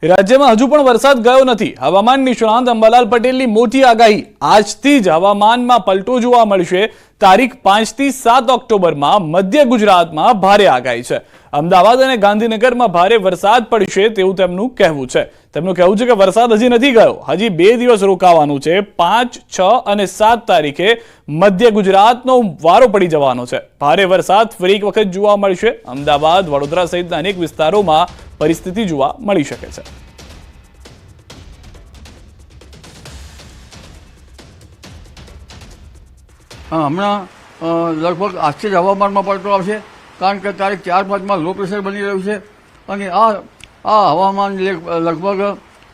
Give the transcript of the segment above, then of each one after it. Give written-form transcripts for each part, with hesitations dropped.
રાજ્યમાં હજુ પણ વરસાદ ગયો નથી। હવામાન નિષ્ણાંત અંબાલાલ પટેલની મોટી આગાહી। આજથી જ હવામાનમાં પલટો જોવા મળશે। તારીખ 5 થી 7 ઓક્ટોબરમાં મધ્ય ગુજરાતમાં ભારે આગાહી છે। અમદાવાદ અને ગાંધીનગરમાં ભારે વરસાદ પડશે તેવું તેમનું કહેવું છે। તેમનું કહેવું છે કે વરસાદ હજી નથી ગયો, હજી 2 દિવસ રોકાવાનું છે। 5, 6 અને 7 તારીખે મધ્ય ગુજરાતનો વારો પડી જવાનો છે। ભારે વરસાદ ફરી એક વખત જોવા મળશે। અમદાવાદ, વડોદરા સહિતના અનેક વિસ્તારોમાં પરિસ્થિતિ જોવા મળી શકે છે। હમણાં લગભગ આજથી જ હવામાનમાં પલટો આવશે, કારણ કે તારીખ 4-5માં લો પ્રેશર બની રહ્યું છે અને આ હવામાન લગભગ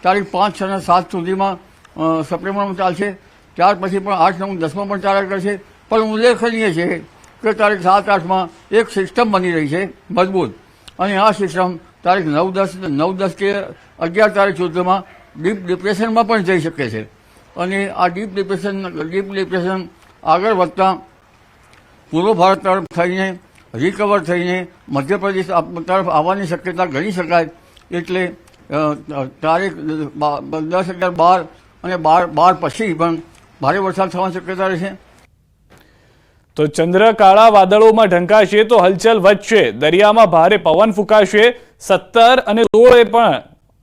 તારીખ 5, 6 અને 7 સુધીમાં સપ્ટેમ્બરમાં ચાલશે। ત્યાર પછી પણ 8, 9, 10માં પણ ચાલ્યા કરશે। પણ ઉલ્લેખનીય છે કે તારીખ 7, 8માં એક સિસ્ટમ બની રહી છે મજબૂત, અને આ સિસ્ટમ તારીખ 9, 10 કે 11 તારીખ સુધીમાં ડીપ ડિપ્રેશનમાં પણ જઈ શકે છે। અને આ ડીપ ડિપ્રેશન આગળ વધતા પૂર્વ ભારત તરફ થઈને રિકવર થઈને મધ્યપ્રદેશ તરફ આવવાની શક્યતા ગણી શકાય। એટલે તારીખ 10, 11, 12 અને 12 પછી પણ ભારે વરસાદ થવાની શક્યતા રહેશે। તો ચંદ્ર કાળા વાદળોમાં ઢંકાશે તો હલચલ વધશે। દરિયામાં ભારે પવન ફૂંકાશે। 17 અને 16 પણ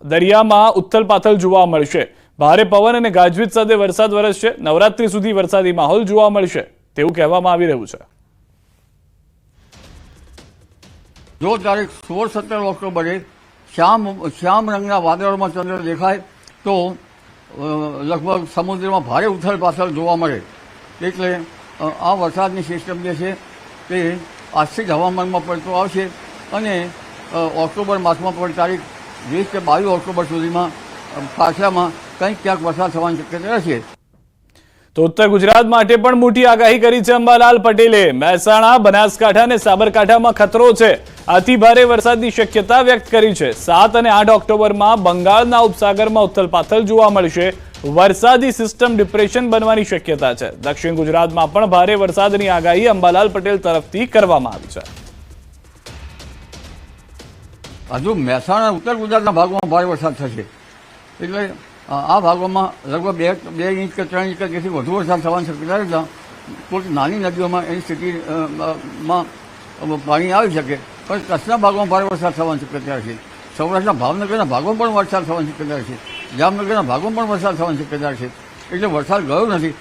દરિયામાં ઉથલપાથલ જોવા મળશે। ભારે પવન અને ગાજવીજ સાથે વરસાદ વરસશે। નવરાત્રી સુધી વરસાદી માહોલ જોવા મળશે તેવું કહેવામાં આવી રહ્યું છે। જો તારીખ 16-17 ઓક્ટોબરે શ્યામ રંગના વાદળોમાં ચંદ્ર દેખાય તો લગભગ સમુદ્રમાં ભારે ઉથલપાથલ જોવા મળે। એટલે આ વરસાદની સિસ્ટમ જે છે તે આજથી જ હવામાનમાં પલટો આવશે અને ઓક્ટોબર માસમાં પણ તારીખ 20 કે 22 ઓક્ટોબર સુધીમાં પાછળમાં કંઈક ક્યાંક વરસાદ થવાની શક્યતા રહેશે। તો ઉત્તર ગુજરાત માટે પણ મોટી આગાહી કરી છે અંબાલાલ પટેલે। મહેસાણા, બનાસકાંઠા અને સાબરકાંઠામાં ખતરો છે। અતિ ભારે વરસાદની શક્યતા વ્યક્ત કરી છે। 7 અને 8 ઓક્ટોબરમાં બંગાળના ઉપસાગરમાં ઉથલપાથલ જોવા મળશે। વરસાદી સિસ્ટમ ડિપ્રેશન બનવાની શક્યતા છે। દક્ષિણ ગુજરાતમાં પણ ભારે વરસાદની આગાહી અંબાલાલ પટેલ તરફથી કરવામાં આવી છે। હજુ મહેસાણા ઉત્તર ગુજરાતના ભાગોમાં ભારે વરસાદ થશે, એટલે આ ભાગોમાં લગભગ 2 ઇંચ કે 3 ઇંચ કે તેથી વધુ વરસાદ થવાની શક્યતા રહેતા કોઈ નાની નદીઓમાં એની સ્થિતિમાં પાણી આવી શકે, પણ કચ્છના ભાગોમાં ભારે વરસાદ થવાની શક્યતા રહેશે। સૌરાષ્ટ્રના ભાવનગરના ભાગોમાં પણ વરસાદ થવાની શક્યતા રહેશે। જામનગરના ભાગોમાં પણ વરસાદ થવાની શક્યતા રહેશે। એટલે વરસાદ ગયો નથી।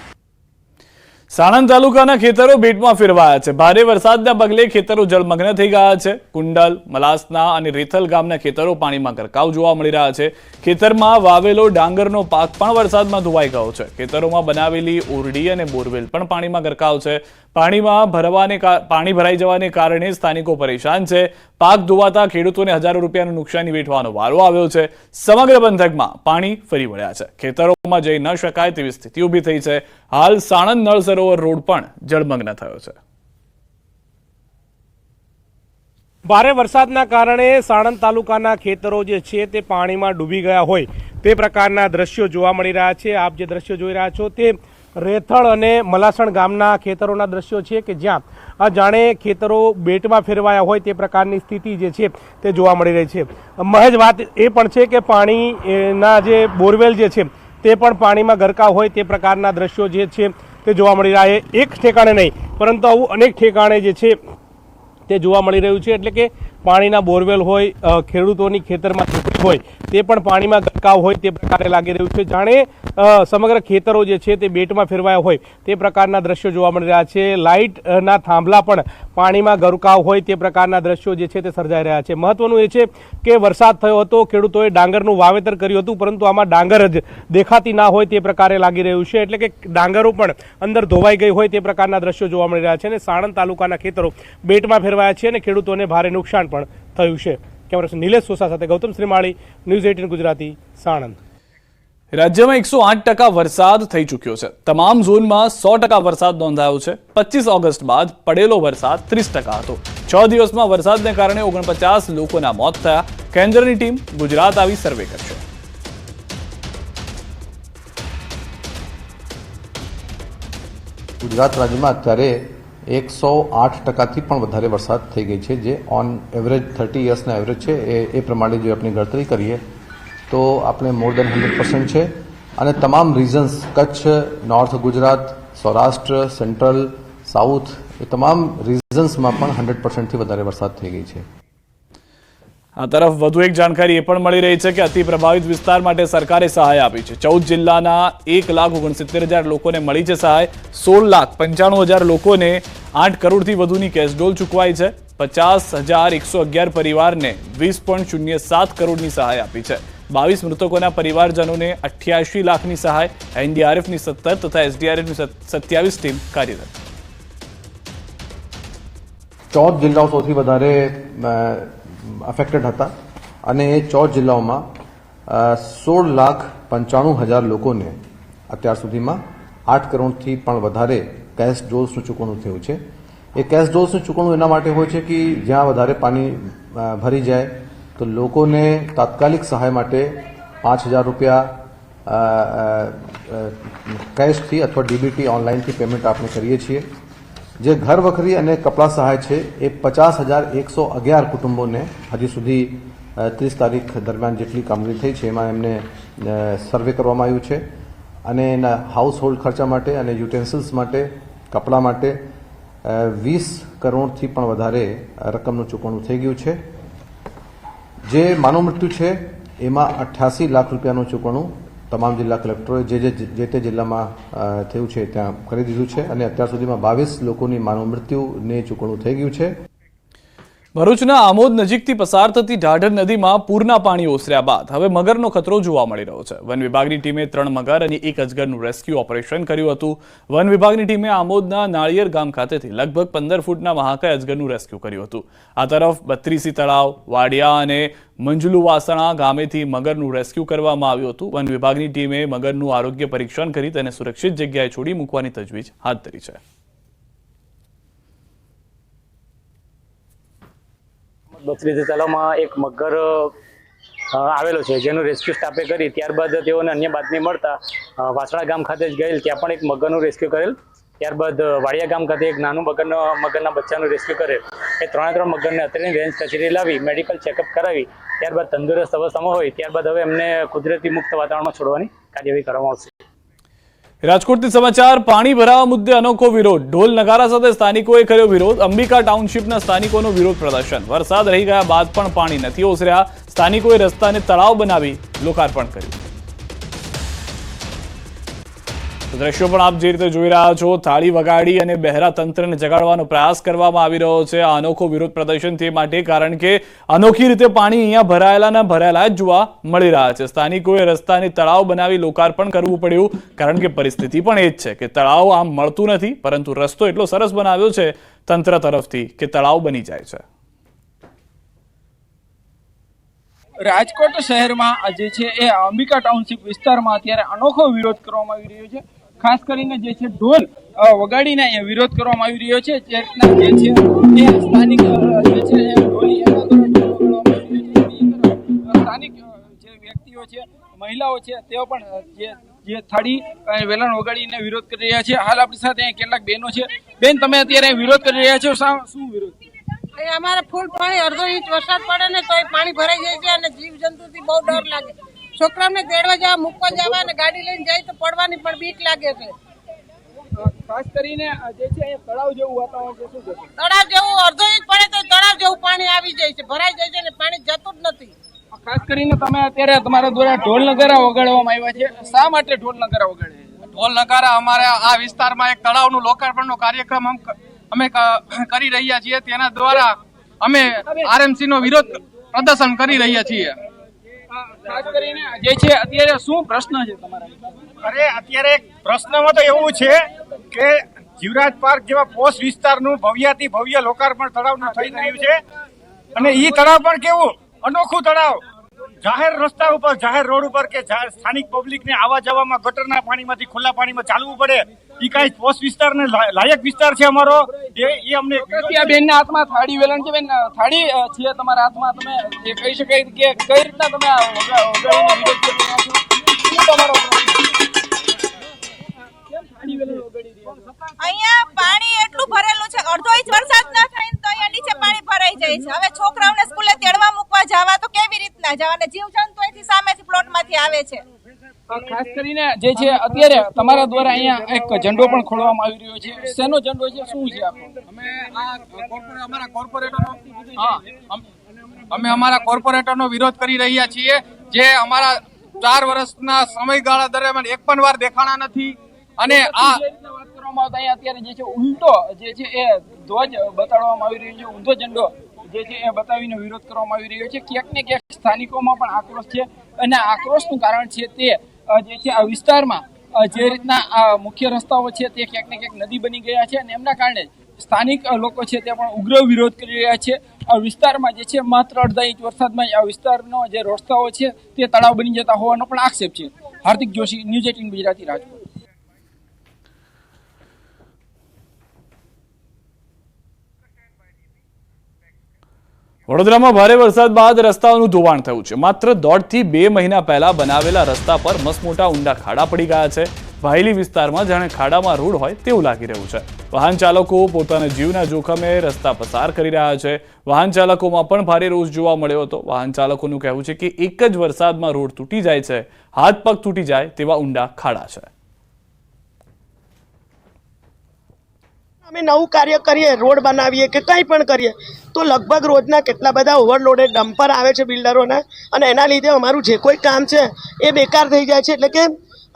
સાણંદ તાલુકાના ખેતરો બેટમાં ફેરવાયા છે। ભારે વરસાદના પગલે ખેતરો જળમગ્ન થઈ ગયા છે। કુંડલ, મલાસના અને રેથલ ગામના ખેતરો પાણીમાં ગરકાવ જોવા મળી રહ્યા છે। ખેતરમાં વાવેલો ડાંગરનો પાક પણ વરસાદમાં ધોવાઈ ગયો છે। ખેતરોમાં બનાવેલી ઓરડી અને બોરવેલ પણ પાણીમાં ગરકાવ છે। પાણી ભરાઈ જવાને કારણે સ્થાનિકો પરેશાન છે। પાક ધોવાતા ખેડૂતોને હજારો રૂપિયાનું નુકસાની વેઠવાનો વારો આવ્યો છે। સમગ્ર પંથકમાં પાણી ફરી વળ્યા છે। ખેતરોમાં જઈ ન શકાય તેવી સ્થિતિ ઊભી થઈ છે। હાલ સાણંદ નળ સરોવર રોડ પણ જળમગ્ન થયો છે। ભારે વરસાદના કારણે સાણંદ તાલુકાના ખેતરો જે છે તે પાણીમાં ડૂબી ગયા હોય તે પ્રકારના દ્રશ્યો જોવા મળી રહ્યા છે। આપ જે દ્રશ્યો જોઈ રહ્યા છો તે રેથળ અને મલાસણ ગામના ખેતરોના દ્રશ્યો છે કે જ્યાં જાણે ખેતરો બેટમાં ફેરવાયા હોય તે પ્રકારની સ્થિતિ જે છે તે જોવા મળી રહી છે। મહેજ વાત એ પણ છે કે પાણીના જે બોરવેલ જે છે તે પણ પાણીમાં ગરકાવ હોય તે પ્રકારના દ્રશ્યો જે છે તે જોવા મળી રહ્યા છે। એક ઠેકાણે નહીં પરંતુ આવું અનેક ઠેકાણે જે છે તે જોવા મળી રહ્યું છે। એટલે કે પાણીના બોરવેલ હોય, ખેડૂતોની ખેતરમાં ઝૂંપડી હોય તે પણ પાણીમાં ગરકાવ હોય તે પ્રકારે લાગી રહ્યું છે। જાણે સમગ્ર ખેતરો જે છે તે બેટમાં ફેરવાયા હોય તે પ્રકારના દ્રશ્યો જોવા મળી રહ્યા છે। લાઇટના થાંભલા પણ પાણીમાં ગરકાવ હોય તે પ્રકારના દ્રશ્યો જે છે તે સર્જાઈ રહ્યા છે। મહત્વનું એ છે કે વરસાદ થયો હતો, ખેડૂતોએ ડાંગરનું વાવેતર કર્યું હતું, પરંતુ આમાં ડાંગર જ દેખાતી ના હોય તે પ્રકારે લાગી રહ્યું છે। એટલે કે ડાંગરો પણ અંદર ધોવાઈ ગઈ હોય તે પ્રકારના દ્રશ્યો જોવા મળી રહ્યા છે અને સાણંદ તાલુકાના ખેતરો બેટમાં ફેરવાયા છે અને ખેડૂતોને ભારે નુકસાન પણ થયું છે। કેમેરા નિલેશ સોસા સાથે ગૌતમ શ્રીમાળી, ન્યૂઝ 18 ગુજરાતી, સાણંદ। રાજ્યમાં 108% વરસાદ થઈ ચૂક્યો છે। તમામ ઝોનમાં 100% વરસાદ નોંધાયો છે। 25 ઓગસ્ટ બાદ પડેલો વરસાદ 30% હતો। 6 દિવસમાં વરસાદને કારણે 49 લોકોના મોત થયા। કેન્દ્રની ટીમ ગુજરાત આવી સર્વે કરશે। ગુજરાત રાજ્યમાં અત્યારે 108%થી પણ વધારે વરસાદ થઈ ગઈ છે, જે ઓન એવરેજ 30 યર્સના એવરેજ છે એ પ્રમાણે જો આપણે ગણતરી કરીએ તો આપણે મોર દેન 100% છે અને તમામ regions Kutch, north Gujarat, Saurashtra, central, south એ તમામ રીઝન્સમાં પણ 100%થી વધારે વરસાદ થઈ ગઈ છે. આ તરફ વધુ એક જાણકારી એ પણ મળી રહી છે કે અતિ પ્રભાવિત વિસ્તાર માટે સરકારે સહાય આપી છે. 14 જિલ્લાના 1,69,000 લોકોને મળી છે સહાય. 16,95,000 લોકોને 8 કરોડથી વધુની કેશડોલ ચૂકવાઈ છે. 50,111 પરિવારને 20.07 કરોડની સહાય આપી છે. 22 મૃતકોના પરિવારજનોને 88 લાખની સહાય. એનડીઆરએફની 17 તથા એસડીઆરએફની 27 ટીમ કાર્યરત. 14 જિલ્લાઓ સૌથી વધારે અફેક્ટેડ હતા અને એ 14 જિલ્લાઓમાં 16,95,000 લોકોને અત્યાર સુધીમાં 8 કરોડથી પણ વધારે કેશ ડોઝનું ચૂકવણું થયું છે. એ કેશ ડોઝનું ચૂકવણું એના માટે હોય છે કે જ્યાં વધારે પાણી ભરી જાય તો લોકોને તાત્કાલિક સહાય માટે 5,000 રૂપિયા કેશથી અથવા ડીબીટી ઓનલાઈનથી પેમેન્ટ આપણે કરીએ છીએ. જે ઘર વખરી અને કપડાં સહાય છે એ 50,111 કુટુંબોને હજી સુધી 30 તારીખ દરમિયાન જેટલી કામગીરી થઈ છે એમાં એમને સર્વે કરવામાં આવ્યું છે અને એના હાઉસ હોલ્ડ ખર્ચા માટે અને યુટેન્સિલ્સ માટે, કપડાં માટે 20 કરોડથી પણ વધારે રકમનું ચૂકવણું થઈ ગયું છે. જે માનવ મૃત્યુ છે એમાં 88 લાખ રૂપિયાનું ચૂકવણું તમામ જિલ્લા કલેક્ટરોએ જે તે જિલ્લામાં થયું છે ત્યાં કરી દીધું છે અને અત્યાર સુધીમાં 22 લોકોની માનવ મૃત્યુને ચૂકવણું થઈ ગયું છે. ભરૂચના આમોદ નજીકથી પસાર થતી ઢાઢર નદીમાં પૂરના પાણી ઓસર્યા બાદ હવે મગરનો ખતરો જોવા મળી રહ્યો છે. વન વિભાગની ટીમે 3 મગર અને 1 અજગરનું રેસ્ક્યુ ઓપરેશન કર્યું હતું. વન વિભાગની ટીમે આમોદના નાળિયેર ગામ ખાતેથી લગભગ 15 ફૂટના મહાકાય અજગરનું રેસ્ક્યુ કર્યું હતું. આ તરફ 32 તળાવ, વાડિયા અને મંજલુવાસણા ગામેથી મગરનું રેસ્ક્યુ કરવામાં આવ્યું હતું. વન વિભાગની ટીમે મગરનું આરોગ્ય પરીક્ષણ કરી તેને સુરક્ષિત જગ્યાએ છોડી મૂકવાની તજવીજ હાથ ધરી છે. બત્રીસી તળાવમાં એક મગર આવેલો છે જેનું રેસ્ક્યુ સ્ટાફે કરી ત્યારબાદ તેઓને અન્ય બાતમી મળતા વાસણા ગામ ખાતે જ ગયેલ ત્યાં પણ એક મગરનું રેસ્ક્યુ કરેલ. ત્યારબાદ વાડિયા ગામ ખાતે એક નાનું મગરના બચ્ચાનું રેસ્ક્યુ કરેલ. એ 3 મગરને અત્રેની રેન્જ કચેરી લાવી મેડિકલ ચેકઅપ કરાવી ત્યારબાદ તંદુરસ્ત અવસ્થામાં હોય ત્યારબાદ હવે એમને કુદરતી મુક્ત વાતાવરણમાં છોડવાની કાર્યવાહી કરવામાં આવશે. રાજકોટથી સમાચાર. પાણી ભરાવા મુદ્દે અનોખો વિરોધ. ઢોલ નગારા સાથે સ્થાનિકોએ કર્યો વિરોધ. અંબિકા ટાઉનશીપના સ્થાનિકોનો વિરોધ પ્રદર્શન. વરસાદ રહી ગયા બાદ પણ પાણી નથી ઓસર્યા. સ્થાનિકોએ રસ્તાને તળાવ બનાવી લોકાર્પણ કર્યું. દ્રશ્યો પણ આપ જે રીતે જોઈ રહ્યા છો, થાળી વગાડી અને બહેરા તંત્રને જગાડવાનો પ્રયાસ કરવામાં આવી રહ્યો છે. આ અનોખો વિરોધ પ્રદર્શન તે માટે કારણ કે અનોખી રીતે પાણી અહીંયા ભરાયેલા જ જોવા મળી રહ્યા છે. સ્થાનિકોએ રસ્તાને તળાવ બનાવી લોકાર્પણ કરવું પડ્યું કારણ કે પરિસ્થિતિ પણ એ જ છે કે તળાવ આમ મળતું નથી, પરંતુ રસ્તો એટલો સરસ બનાવ્યો છે તંત્ર તરફથી કે તળાવ બની જાય છે. રાજકોટ શહેરમાં જે છે એ અંબિકા ટાઉનશીપ વિસ્તારમાં અત્યારે અનોખો વિરોધ કરવામાં આવી રહ્યો છે. ખાસ કરીને જે છે ઢોલ વગાડીને અહીંયા વિરોધ કરવામાં આવી રહ્યો છે. જે રીતના જે છે એ સ્થાનિક જે છે એ ઢોલી એના દ્વારા ઢોલ વગાડવામાં આવી રહ્યો છે. સ્થાનિક જે વ્યક્તિઓ છે, મહિલાઓ છે, તેઓ પણ જે થાળી વેલણ વગાડીને વિરોધ કરી રહ્યા છે. હાલ આપણી સાથે અહીંયા કેટલાક બહેનો છે. બેન, તમે અત્યારે વિરોધ કરી રહ્યા છો, શું વિરોધ? અમારે ફૂલ પાણી, અડધો ઇંચ વરસાદ પડે ને તો પાણી ભરાઈ જાય છે અને જીવ જંતુથી બહુ ડર લાગે. છોકરાઓને તેડવા જવા, મૂકવા જવા અને ગાડી લઈને જાય તો પડવાની પણ બીક લાગે છે. ખાસ કરીને જે છે અહીંયા તળાવ જેવું વાતાવરણ છે, શું કહેશો? તળાવ જેવું અડધો ઇંચ પડે તો તળાવ જેવું પાણી આવી જાય છે, ભરાઈ જાય છે અને પાણી જતું જ નથી. ખાસ કરીને તમે અત્યારે તમારા દ્વારા ઢોલ નગારા વગાડવામાં આવ્યા છે. શા માટે ઢોલ નગારા વગાડે છે? ઢોલ નગારા અમારે આ વિસ્તારમાં એક તળાવનું લોકાર્પણનો કાર્યક્રમ અમે કરી રહ્યા છીએ. તેના દ્વારા અમે આરએમસી નો વિરોધ પ્રદર્શન કરી રહ્યા છીએ. ખાસ કરીને જે છે અત્યારે શું પ્રશ્ન છે તમારા? અરે અત્યારે પ્રશ્નમાં તો એવું છે કે જીવરાજ પાર્ક જેવા પોસ્ટ વિસ્તારનું ભવ્યાથી ભવ્ય લોકાર્પણ તળાવનું થઈ રહ્યું છે અને ઈ તળાવ પણ કેવું અનોખું તળાવ, જાહેર રસ્તા ઉપર, જાહેર રોડ ઉપર કે સ્થાનિક પબ્લિકને આવવા જવામાં ગટરના પાણીમાંથી ખુલ્લા પાણીમાં ચાલવું પડે, ઈ કાંઈ પોસ્ટ વિસ્તારને લાયક વિસ્તાર છે અમારો? એ અમને બેનના હાથમાં થાળી વેલણ છે. બેન, થાળી છે તમારા હાથમાં, તમે એ કહી શકાય કે કઈ રીતના તમે વગાડીને વિરોધ કરી રહ્યા છો? શું તમારો અહીંયા પાણી એટલું ભરેલું છે, અડધો ઇંચ વરસાદ ન થાય તો અહીંયા નીચે પાણી ભરાઈ જાય છે. હવે છોકરાઓને સ્કૂલે તેડવા મૂકવા જવા તો કેવી રીતના જવા અને જીવજંતુ અહીંથી સામે સામેથી પ્લોટમાંથી આવે છે. ખાસ કરીને જે છે અત્યારે તમારા દ્વારા અહીંયા એક ઝંડો પણ ખોલવામાં આવી રહ્યો છે. શેનો ઝંડો છે, શું છે આખો? અમે અમારા કોર્પોરેટરનો વિરોધ કરી રહ્યા છીએ, જે અમારા 4 વર્ષના સમયગાળા દરમિયાન એક પણ વાર દેખાણા નથી. અને આ વાત કરવામાં આવતા અહીંયા અત્યારે જે છે ઊંધો જે છે એ ધ્વજ બતાડવામાં આવી રહ્યો છે, ઊંધો ઝંડો જે છે એ બતાવીને વિરોધ કરવામાં આવી રહ્યો છે. ક્યાંક ને ક્યાંક સ્થાનિકોમાં પણ આક્રોશ છે, અને આક્રોશનું કારણ છે તે જે છે આ વિસ્તારમાં જે રીતના આ મુખ્ય રસ્તાઓ છે તે ક્યાંક ને ક્યાંક નદી બની ગયા છે, અને એમના કારણે સ્થાનિક લોકો છે તે પણ ઉગ્ર વિરોધ કરી રહ્યા છે. આ વિસ્તારમાં જે છે માત્ર અડધા ઇંચ વરસાદમાં આ વિસ્તારનો જે રસ્તાઓ છે તે તળાવ બની જતા હોવાનો પણ આક્ષેપ છે. હાર્દિક જોશી, ન્યૂઝ 18 ગુજરાતી, રાજકોટ. વડોદરામાં ભારે વરસાદ બાદ રસ્તાઓનું ધોવાણ થયું છે. માત્ર 1.5 થી 2 મહિના પહેલા બનાવેલા રસ્તા પર મસમોટા ઊંડા ખાડા પડી ગયા છે. વાયલી વિસ્તારમાં જાણે ખાડામાં રોડ હોય તેવું લાગી રહ્યું છે. વાહન ચાલકો પોતાના જીવના જોખમે રસ્તા પસાર કરી રહ્યા છે. વાહન ચાલકોમાં પણ ભારે રોષ જોવા મળ્યો હતો. વાહન ચાલકોનું કહેવું છે કે એક જ વરસાદમાં રોડ તૂટી જાય છે, હાથ પગ તૂટી જાય તેવા ઊંડા ખાડા છે. અમે નવું કાર્ય કરીએ, રોડ બનાવીએ કે કંઈ પણ કરીએ તો લગભગ રોજના કેટલા બધા ઓવરલોડેડ ડમ્પર આવે છે બિલ્ડરોના, અને એના લીધે અમારું જે કોઈ કામ છે એ બેકાર થઈ જાય છે. એટલે કે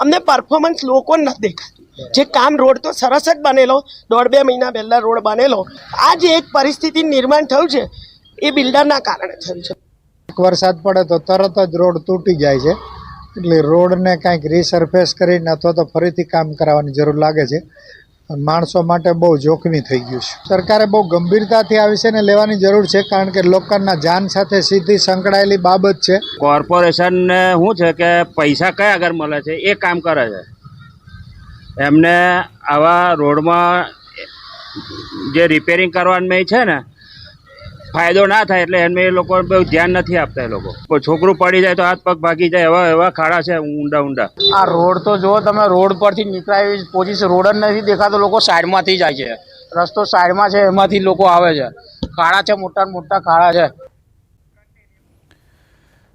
અમને પરફોર્મન્સ લોકો નથી દેખાતું. જે કામ રોડ તો સરસ જ બનેલો, 1.5-2 મહિના પહેલાં રોડ બનેલો, આ જે એક પરિસ્થિતિ નિર્માણ થયું છે એ બિલ્ડરના કારણે થયું છે. એક વરસાદ પડે તો તરત જ રોડ તૂટી જાય છે, એટલે રોડને કાંઈક રીસર્ફેસ કરીને અથવા તો ફરીથી કામ કરાવવાની જરૂર લાગે છે. માણસો માટે બહુ જોખમી થઈ ગયું છે. સરકારે બહુ ગંભીરતાથી આ વિષયને લેવાની જરૂર છે, કારણ કે લોકોના જાન સાથે સીધી સંકળાયેલી બાબત છે. કોર્પોરેશનને શું છે કે પૈસા કયા આગળ મળે છે એ કામ કરે છે. એમને આવા રોડમાં જે રિપેરિંગ કરવાનું છે ને ફાયદો ના થાય એટલે એમને એ લોકો બહુ ધ્યાન નથી આપતા. એ લોકો છોકરું પડી જાય તો હાથ પગ ભાગી જાય, એવા ખાડા છે ઊંડા ઊંડા. આ રોડ તો જો તમે રોડ પરથી નીકળાય પોઝિશન રોડ જ નથી દેખાતો, લોકો સાઈડમાંથી જાય છે. રસ્તો સાઈડમાં છે, એમાંથી લોકો આવે છે. ખાડા છે, મોટા મોટા ખાડા છે.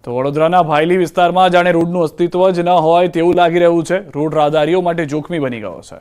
તો વડોદરાના ભાયલી વિસ્તારમાં જાણે રોડનું અસ્તિત્વ જ ન હોય તેવું લાગી રહ્યું છે. રોડ રાહદારીઓ માટે જોખમી બની ગયો છે.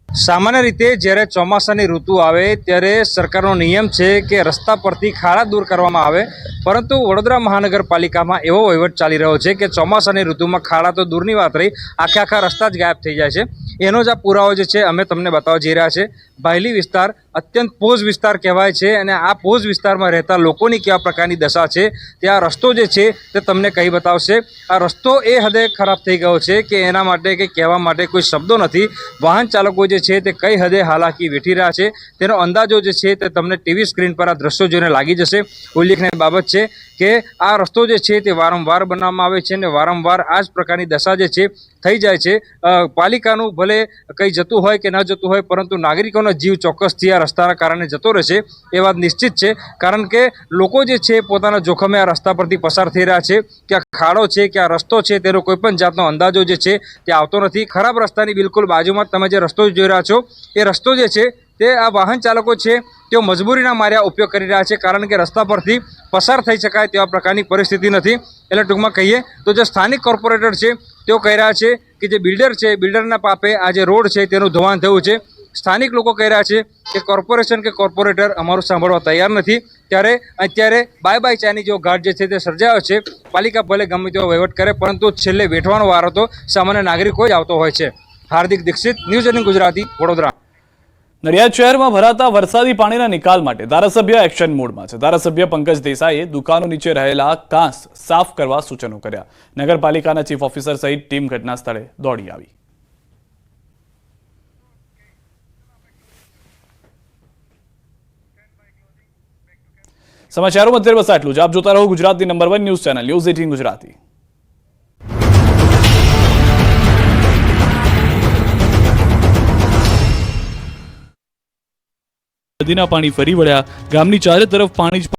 સામાન્ય રીતે જ્યારે ચોમાસાની ઋતુ આવે ત્યારે સરકારનો નિયમ છે કે રસ્તા પરથી ખાડા દૂર કરવામાં આવે, પરંતુ વડોદરા મહાનગરપાલિકામાં એવો વહીવટ ચાલી રહ્યો છે કે ચોમાસાની ઋતુમાં ખાડા તો દૂરની વાત રહી, આખા રસ્તા જ ગાયબ થઈ જાય છે. એનો જ આ પુરાવો જે છે અમે તમને બતાવવા જઈ રહ્યા છે. ભાયલી વિસ્તાર અત્યંત પોઝ વિસ્તાર કહેવાય છે, અને આ પોઝ વિસ્તારમાં રહેતા લોકોની કેવા પ્રકારની દશા છે તે આ રસ્તો જે છે તે તમને કહી બતાવશે. આ રસ્તો એ હદે ખરાબ થઈ ગયો છે કે એના માટે કે કહેવા માટે કોઈ શબ્દો નથી. વાહન ચાલકો જે છે તે કઈ હદે હાલાકી વેઠી રહ્યા છે તેનો અંદાજો જે છે તે તમને ટીવી સ્ક્રીન પર આ દ્રશ્યો જોઈને લાગી જશે. ઉલ્લેખનીય બાબત છે કે આ રસ્તો જે છે તે વારંવાર બનાવવામાં આવે છે, અને વારંવાર આ જ પ્રકારની દશા જે છે થઈ જાય છે. પાલિકાનું ભલે કંઈ જતું હોય કે ન જતું હોય, પરંતુ નાગરિકોનો જીવ ચોક્કસથી આ રસ્તાના કારણે જતો રહેશે એ વાત નિશ્ચિત છે. કારણ કે લોકો જે છે પોતાના જોખમે આ રસ્તા પરથી પસાર થઈ રહ્યા છે. કે આ ખાડો છે કે આ રસ્તો છે તેનો કોઈ પણ જાતનો અંદાજો જે છે તે આવતો નથી. ખરાબ રસ્તાની બિલકુલ બાજુમાં તમે જે રસ્તો જોઈ રહ્યા છો એ રસ્તો જે છે તે આ વાહન ચાલકો છે તેઓ મજબૂરીના માર્યા ઉપયોગ કરી રહ્યા છે, કારણ કે રસ્તા પરથી પસાર થઈ શકાય તેવા પ્રકારની પરિસ્થિતિ નથી. એટલે ટૂંકમાં કહીએ તો જે સ્થાનિક કોર્પોરેટર છે તેઓ કહી રહ્યા છે કે જે બિલ્ડર છે, બિલ્ડરના પાપે આ જે રોડ છે તેનું ધોવાણ થયું છે. સ્થાનિક લોકો કહી રહ્યા છે કે કોર્પોરેશન કે કોર્પોરેટર અમારું સાંભળવા તૈયાર નથી. ત્યારે અત્યારે બાય બાય ચાની જેવો ઘાટ જે છે તે સર્જાયો છે. પાલિકા ભલે ગમે તેવો વહીવટ કરે, પરંતુ છેલ્લે વેઠવાનો વારો તો સામાન્ય નાગરિકો જ આવતો હોય છે. હાર્દિક દીક્ષિત, ન્યૂઝ 18 ગુજરાતી, વડોદરા. નડિયાદ શહેરમાં ભરાતા વરસાદી પાણીના નિકાલ માટે ધારાસભ્ય એક્શન મોડમાં છે. ધારાસભ્ય પંકજ દેસાઈએ દુકાનો નીચે રહેલા કાંસ સાફ કરવા સૂચનો કર્યા. નગરપાલિકાના ચીફ ઓફિસર સહિત ટીમ ઘટના સ્થળે દોડી આવી. સમાચારોમાં અત્યારે બસ આટલું જ. આપ જોતા રહો ગુજરાતની number 1 news channel news 18 Gujarati. નદીના પાણી ફરી વળ્યા. ગામની ચારે તરફ પાણી જ